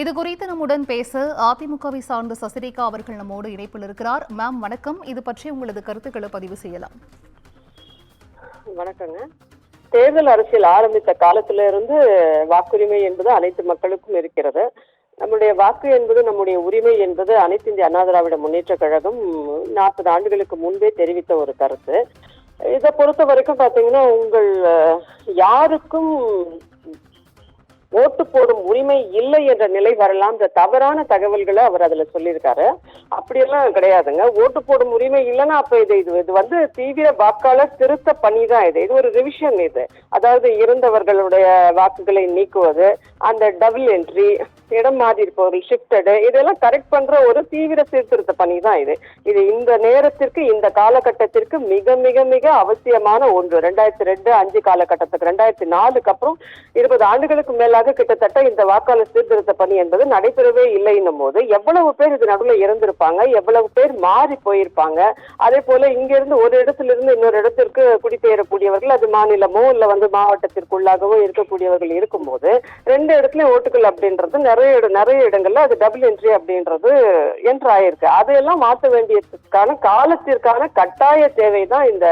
இது குறித்து நம்முடன் பேச அதிமுகவை சார்ந்த சசிரேகா அவர்கள் நம்மோடு இணைப்பில் இருக்கிறார். மேம் வணக்கம். இது பற்றி உங்களது கருத்துக்களை பதிவு செய்யலாம். வணக்கங்க. தேர்தல் அரசியல் ஆரம்பித்த காலத்தில இருந்து வாக்குரிமை என்பது அனைத்து மக்களுக்கும் இருக்கிறது. நம்முடைய வாக்கு என்பது நம்முடைய உரிமை என்பது அனைத்து இந்திய அண்ணா திராவிட முன்னேற்ற கழகம் 40 ஆண்டுகளுக்கு முன்பே தெரிவித்த ஒரு கருத்து. இதை பொறுத்த வரைக்கும் பாத்தீங்கன்னா உங்கள் யாருக்கும் ஓட்டு போடும் உரிமை இல்லை என்ற நிலை வரலாம். இந்த தவறான தகவல்களை அவர் அதுல சொல்லியிருக்காரு. அப்படியெல்லாம் கிடையாதுங்க. ஓட்டு போடும் உரிமை இல்லைன்னா அப்ப இது வந்து தீவிர வாக்காளர் திருத்த பணி தான். இது ஒரு ரிவிஷன். இது அதாவது இருந்தவர்களுடைய வாக்குகளை நீக்குவது, அந்த டபுள் என்ட்ரி, இடம் மாறி இருப்பவர்கள் ஷிஃப்டடு, இதெல்லாம் கரெக்ட் பண்ற ஒரு தீவிர சீர்திருத்த பணி தான் இது இந்த நேரத்திற்கு இந்த காலகட்டத்திற்கு மிக மிக மிக அவசியமான ஒன்று. 2002-5 காலகட்டத்துக்கு 2004க்கு அப்புறம் 20 ஆண்டுகளுக்கு மேலாக கிட்டத்தட்ட இந்த வாக்காளர் சீர்திருத்த பணி என்பது நடைபெறவே இல்லை என்னும் போது எவ்வளவு பேர் இது நடுவில் இருந்திருப்பாங்க, எவ்வளவு பேர் மாறி போயிருப்பாங்க. அதே போல இங்கிருந்து ஒரு இடத்துல இருந்து இன்னொரு இடத்திற்கு குடிபெயரக்கூடியவர்கள், அது மாநிலமோ இல்ல வந்து மாவட்டத்திற்குள்ளாகவோ இருக்கக்கூடியவர்கள் இருக்கும்போது 2 இடத்துலயும் ஓட்டுகள் அப்படின்றது நிறைய இடங்கள்ல அது டபுள் என்ட்ரி அப்படின்றது என்ட்ரு ஆயிருக்கு. அதையெல்லாம் மாற்ற வேண்டியதுக்கான காலத்திற்கான கட்டாய தேவைதான் இந்த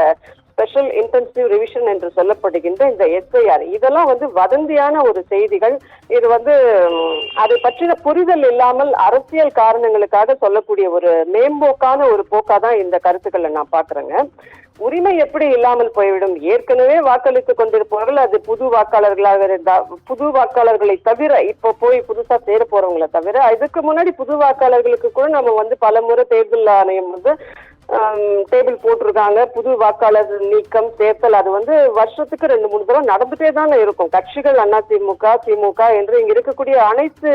ஸ்பெஷல் இன்டென்சிவ் ரிவிஷன் என்று சொல்லப்படுகின்ற இந்த எஸ்ஐஆர். இதெல்லாம் வந்து வதந்தியான ஒரு செய்திகள். இது வந்து அதை பற்றின புரிதல் இல்லாமல் அரசியல் காரணங்களுக்காக சொல்லக்கூடிய ஒரு மேம்போக்கான ஒரு போக்காதான் இந்த சேருக்களை நான் பாக்குறேங்க. உரிமை எப்படி இல்லாமல் போய்விடும்? ஏற்கனவே வாக்களித்துக் கொண்டிருப்பவர்கள், அது புது வாக்காளர்களாக இருந்தா புது வாக்காளர்களை தவிர, இப்போ போய் புதுசா சேர போறவங்களை தவிர, இதுக்கு முன்னாடி புது வாக்காளர்களுக்கு கூட நம்ம வந்து பல முறை தேர்தல் ஆணையம் வந்து டேபிள் போட்டிருக்காங்க. புது வாக்காளர் நீக்கம் சேர்த்தல் அது வந்து வருஷத்துக்கு 2-3 தடவை நடந்துட்டே தானே இருக்கும். கட்சிகள் அதிமுக, திமுக என்று இங்க இருக்கக்கூடிய அனைத்து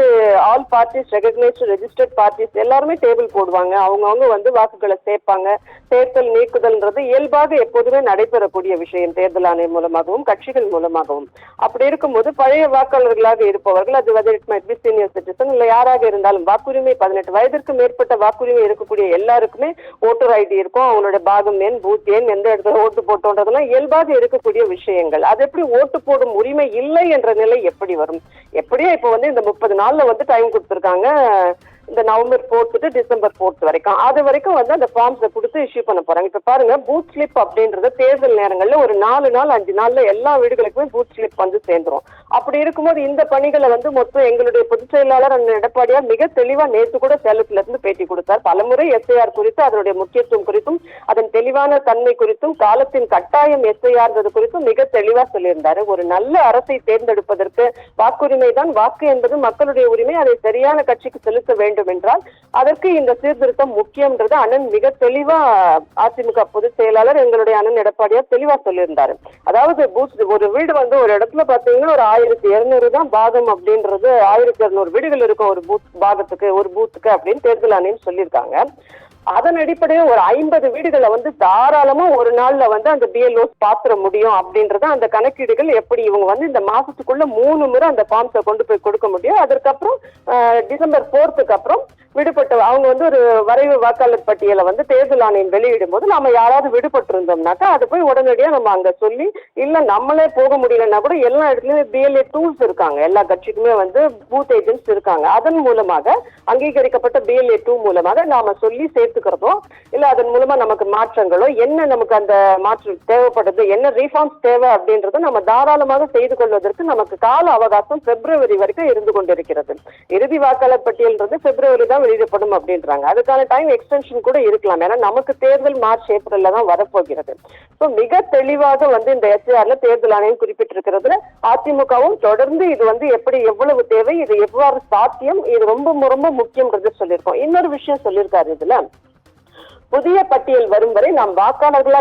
all parties, recognised registered parties எல்லாருமே டேபிள் போடுவாங்க. அவங்கவுங்க வந்து வாக்குகளை சேர்ப்பாங்க. சேர்த்தல் நீக்குதல்ன்றது இயல்பாக எப்போதுமே நடைபெறக்கூடிய விஷயம், தேர்தல் ஆணையம் மூலமாகவும் கட்சிகள் மூலமாகவும். அப்படி இருக்கும்போது பழைய வாக்காளர்களாக இருப்பவர்கள், அது whether it might be senior citizen இல்ல யாராக இருந்தாலும், வாக்குரிமை 18 வயதிற்கு மேற்பட்ட வாக்குரிமை இருக்கக்கூடிய எல்லாருக்குமே ஓட்டர் ஐடி இருக்கும். அவங்களோட பாகம் எண், பூத் எண், எந்த இடத்துல ஓட்டு போட்டோன்றதெல்லாம் இயல்பாக இருக்கக்கூடிய விஷயங்கள். அது எப்படி ஓட்டு போடும் உரிமை இல்லை என்ற நிலை எப்படி வரும்? எப்படியோ இப்ப வந்து இந்த 30 நாள்ல வந்து டைம் கொடுத்துருக்காங்க. இந்த நவம்பர் 4 டிசம்பர் 4 வரைக்கும், அது வரைக்கும் வந்து அந்த ஃபார்ம்ஸை கொடுத்து இஷ்யூ பண்ண போறாங்க. இப்ப பாருங்க, பூத் ஸ்லிப் அப்படின்றது தேர்தல் நேரங்கள்ல ஒரு 4 நாள் 5 நாள்ல எல்லா வீடுகளுக்குமே பூத் ஸ்லிப் வந்து சேர்ந்துரும். அப்படி இருக்கும்போது இந்த பணிகளை வந்து மொத்தம் எங்களுடைய பொதுச் செயலாளர் அண்ணன் எடப்பாடியார் மிக தெளிவா நேற்று கூட சேலத்துல இருந்து பேட்டி கொடுத்தார். பலமுறை எஸ்ஐஆர் குறித்து, அதனுடைய முக்கியத்துவம் குறித்தும், அதன் தெளிவான தன்மை குறித்தும், காலத்தின் கட்டாயம் எஸ்ஐஆர் குறித்தும் மிக தெளிவா சொல்லியிருந்தாரு. ஒரு நல்ல அரசை தேர்ந்தெடுப்பதற்கு வாக்குரிமை தான். வாக்கு என்பது மக்களுடைய உரிமை. அதை சரியான கட்சிக்கு செலுத்த வேண்டும் என்றால் அதற்கு இந்த சீர்திருத்தம் முக்கியம்ன்றது அண்ணன் மிக தெளிவா, அதிமுக பொதுச் செயலாளர் எங்களுடைய அண்ணன் எடப்பாடியார் தெளிவா சொல்லியிருந்தாரு. அதாவது ஒரு வீடு வந்து ஒரு இடத்துல பாத்தீங்கன்னா ஒரு 1200 தான் பாகம் அப்படின்றது, 1200 வீடுகள் இருக்கும் ஒரு பாகத்துக்கு, ஒரு பூத்துக்கு அப்படின்னு தேர்தல் ஆணையம் சொல்லியிருக்காங்க. அதன் அடிப்படையில் ஒரு 50 வீடுகளை வந்து தாராளமா ஒரு நாள்ல வந்து அந்த பிஎல்ஓஸ் பாத்திர முடியும் அப்படின்றத அந்த கணக்கீடுகள். எப்படி இவங்க வந்து இந்த மாசத்துக்குள்ள 3 முறை அந்த ஃபார்ம்ஸை கொண்டு போய் கொடுக்க முடியும். அதற்கப்புறம் டிசம்பர் 4க்கு அப்புறம் விடுபட்ட அவங்க வந்து ஒரு வரைவு வாக்காளர் பட்டியலை வந்து தேர்தல் ஆணையம் வெளியிடும் போது நம்ம யாராவது விடுபட்டு இருந்தோம்னாக்கா அதை போய் உடனடியா நம்ம அங்க சொல்லி, இல்ல நம்மளே போக முடியலன்னா கூட எல்லா இடத்துலயுமே பிஎல்ஏ டூல்ஸ் இருக்காங்க. எல்லா கட்சிக்குமே வந்து பூத் ஏஜென்ட்ஸ் இருக்காங்க. அதன் மூலமாக அங்கீகரிக்கப்பட்ட பிஎல்ஏ 2 மூலமாக நாம சொல்லி சேர்த்துக்கிறதோ, இல்ல அதன் மூலமா நமக்கு மாற்றங்களோ, என்ன நமக்கு அந்த மாற்றம் தேவைப்படுது, என்ன ரீஃபார்ம்ஸ் தேவை அப்படின்றத நம்ம தாராளமாக செய்து கொள்வதற்கு நமக்கு கால அவகாசம் பிப்ரவரி வரைக்கும் இருந்து கொண்டிருக்கிறது. இறுதி வாக்காளர் பட்டியல்ன்றது பிப்ரவரி தான் வெளியிடப்படும் அப்படின்றாங்க. அதுக்கான டைம் எக்ஸ்டென்ஷன் கூட இருக்கலாம். ஏன்னா நமக்கு தேர்தல் மார்ச் ஏப்ரல்ல தான் வரப்போகிறது. மிக தெளிவாக வந்து இந்த எஸ்ஐஆர்ல தேர்தல் ஆணையம் குறிப்பிட்டிருக்கிறது. அதிமுகவும் தொடர்ந்து இது வந்து எப்படி, எவ்வளவு தேவை, இது எவ்வாறு சாத்தியம், இது ரொம்ப ரொம்ப முக்கியம்ன்றது சொல்லியிருக்கோம். இன்னொரு விஷயம் சொல்லியிருக்காரு இதுல, புதிய பட்டியல் வரும் வரை நாம் வாக்காளர்களா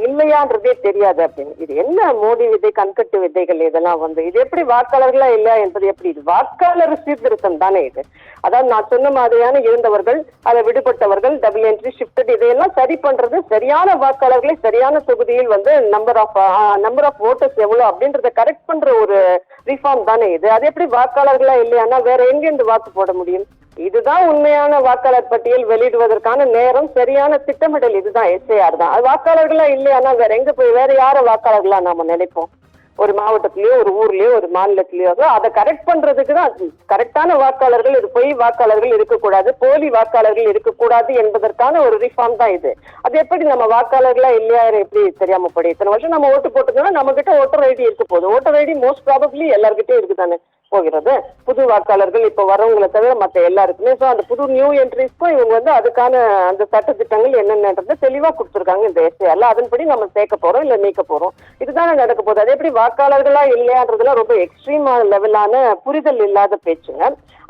இல்லையான்றதே தெரியாது அப்படின்னு. இது என்ன மோடி விதை, கண்கட்டு விதைகள் இதெல்லாம் வந்து, இது எப்படி வாக்காளர்களா இல்லையா என்பது எப்படி? இது வாக்காளர் சீர்திருத்தம் தானே இது. அதாவது நான் சொன்ன மாதிரியான இருந்தவர்கள், அதை விடுபட்டவர்கள், டபுள் என்ட்ரி, ஷிஃப்டட், இதையெல்லாம் சரி பண்றது, சரியான வாக்காளர்களை சரியான தொகுதியில் வந்து நம்பர் ஆஃப் ஓட்டர்ஸ் எவ்வளவு அப்படின்றத கரெக்ட் பண்ற ஒரு ரிஃபார்ம் தானே இது. அது எப்படி வாக்காளர்களா இல்லையானா வேற எங்கிருந்து வாக்கு போட முடியும்? இதுதான் உண்மையான வாக்காளர் பட்டியல் வெளியிடுவதற்கான நேரம், சரியான திட்டமிடல் இதுதான் எஸ்ஐஆர் தான். அது வாக்காளர்களா இல்லையானா வேற எங்க போய் வேற யார வாக்காளர்களா நாம நினைப்போம்? ஒரு மாவட்டத்திலயோ ஒரு ஊர்லயோ ஒரு மாநிலத்திலயோ அதை கரெக்ட் பண்றதுக்கு தான் கரெக்டான வாக்காளர்கள், இது பொய் வாக்காளர்கள் இருக்கக்கூடாது, போலி வாக்காளர்கள் இருக்கக்கூடாது என்பதற்கான ஒரு ரிஃபார்ம் தான் இது. அது எப்படி நம்ம வாக்காளர்களா இல்லையா எப்படி தெரியாம போய் இத்தனை வருஷம் நம்ம ஓட்டு போட்டுக்கோன்னா நம்ம கிட்ட ஓட்டர் ஐடி இருக்க போகுது. ஓட்டர் ஐடி மோஸ்ட் ப்ராபப்ளி எல்லார்கிட்டயும் இருக்குதானே போகிறது. புது வாக்காளர்கள் இப்ப வரவங்களை தவிர மற்ற எல்லாருக்குமே. ஸோ அந்த புது நியூ என்ட்ரிஸ்க்கும் இவங்க வந்து அதுக்கான அந்த சட்ட திட்டங்கள் என்னென்னன்றதை தெளிவா கொடுத்துருக்காங்க இந்த எஸ்ஏஆர்ல. அதன்படி நம்ம சேர்க்க போறோம் இல்ல நீக்க போறோம், இதுதானே நடக்க போகுது. அதே எப்படி வாக்காளர்களா இல்லையான்றதுலாம் ரொம்ப எக்ஸ்ட்ரீம் லெவலான புரிதல் இல்லாத பேச்சுங்க.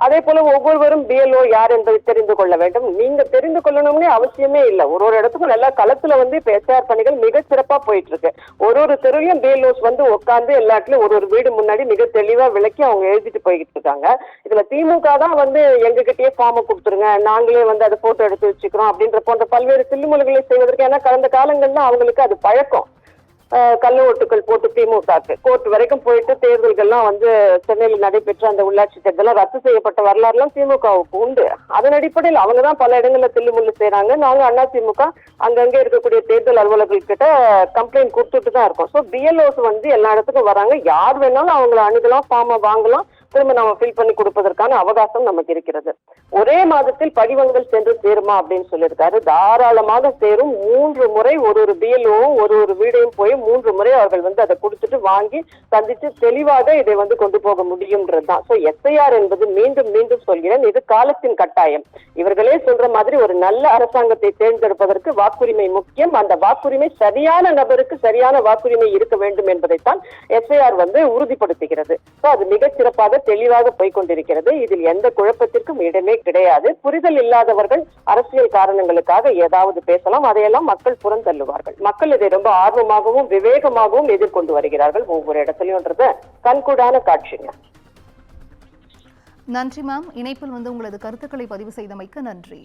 அதே போல ஒவ்வொருவரும் பிஎல்ஓ யார் என்பதை தெரிந்து கொள்ள வேண்டும். நீங்க தெரிந்து கொள்ளணும்னே அவசியமே இல்லை. ஒரு இடத்துக்கும் நல்லா களத்துல வந்து இப்ப எஸ்ஆர் பணிகள் மிக சிறப்பா போயிட்டு இருக்கு. ஒரு தெருவிலும் பிஎல்ஓஸ் வந்து உட்கார்ந்து எல்லாத்துலயும் ஒரு வீடு முன்னாடி மிக தெளிவா விளக்கி அவங்க எழுதிட்டு போய்கிட்டு இருக்காங்க. இதுல திமுக தான் வந்து எங்ககிட்டயே ஃபார்மை கொடுத்துருங்க, நாங்களே வந்து அதை போட்டோ எடுத்து வச்சுக்கிறோம் அப்படின்ற போன்ற பல்வேறு தில்லுமுல்களை செய்வதற்கு. ஏன்னா கடந்த காலங்கள்ல அவங்களுக்கு அது பழக்கம். கள்ள ஓட்டுகள் போட்டு திமுகக்கு கோர்ட் வரைக்கும் போயிட்டு தேர்தல்கள்லாம் வந்து சென்னையில் நடைபெற்ற அந்த உள்ளாட்சி தேர்தலாம் ரத்து செய்யப்பட்ட வரலாறுலாம் திமுகவுக்கு உண்டு. அதன் அடிப்படையில் அவங்க தான் பல இடங்கள்ல தில்லுமுள்ளு செய்யறாங்க. நாங்க அதிமுக அங்கங்கே இருக்கக்கூடிய தேர்தல் அலுவலர்கள் கிட்ட கம்ப்ளைண்ட் கொடுத்துட்டு தான் இருக்கோம். ஸோ பிஎல்ஓஸ் வந்து எல்லா இடத்துக்கும் வராங்க. யார் வேணாலும் அவங்கள அணுகலாம், ஃபார்மை வாங்கலாம், திரும்ப நம்ம ஃபில் பண்ணி கொடுப்பதற்கான அவகாசம் நமக்கு இருக்கிறது. ஒரே மாதத்தில் படிவங்கள் சென்று சேருமா அப்படின்னு சொல்லியிருக்காரு. தாராளமாக சேரும். 3 முறை ஒரு பிஎல்ஓவும் ஒரு வீடையும் போய் 3 முறை அவர்கள் வந்து அதை கொடுத்துட்டு வாங்கி சந்திச்சு தெளிவாக இதை வந்து கொண்டு போக முடியும்ன்றதுதான். ஸோ எஸ்ஐஆர் என்பது மீண்டும் மீண்டும் சொல்கிறேன், இது காலத்தின் கட்டாயம். இவர்களே சொல்ற மாதிரி ஒரு நல்ல அரசாங்கத்தை தேர்ந்தெடுப்பதற்கு வாக்குரிமை முக்கியம். அந்த வாக்குரிமை சரியான நபருக்கு சரியான வாக்குரிமை இருக்க வேண்டும் என்பதைத்தான் எஸ்ஐஆர் வந்து உறுதிப்படுத்துகிறது. ஸோ அது மிகச் சிறப்பாக தெளிவாக போய்கொண்டிருக்கிறது. இதில் எந்த குழப்பத்திற்கும் இடமே கிடையாது. புரிதல் இல்லாதவர்கள் அரசியல் காரணங்களுக்காக ஏதாவது பேசலாம், அதையெல்லாம் மக்கள் புறந்தள்ளுவார்கள். மக்கள் இதை ரொம்ப ஆர்வமாகவும் விவேகமாகவும் எதிர்கொண்டு வருகிறார்கள் ஒவ்வொரு இடத்துலயும்ன்றத கண்கூடான காட்சிங்க. நன்றி மேம். இணைப்பில் வந்து உங்களது கருத்துக்களை பதிவு செய்தமைக்கு நன்றி.